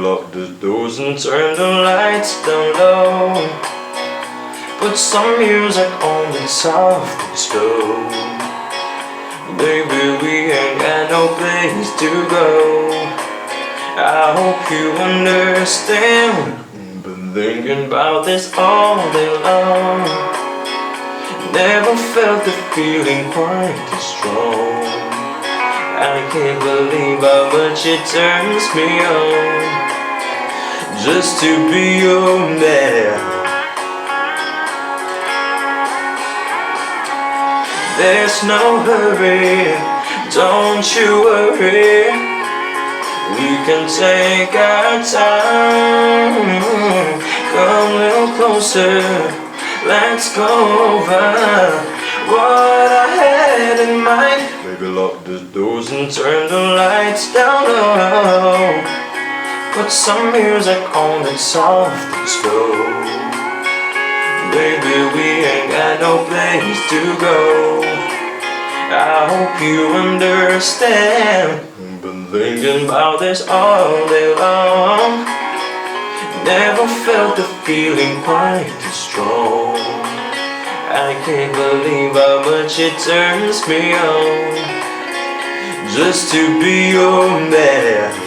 lock the doors and turn the lights down low. Put some music on and soft and slow. Baby, we ain't got no place to go. I hope you understand. Been thinking about this all day long. Never felt the feeling quite as strong. I can't believe how much it turns me on just to be your man. There's no hurry, don't you worry. We can take our time. Come a little closer, let's go over what I had in mind. Baby, lock the doors and turn the lights down low. Put some music on that's soft and slow. Baby, we ain't got no place to go. I hope you understand. Been thinking about this all day long. Never felt the feeling quite as strong. I can't believe how much it turns me on just to be your man.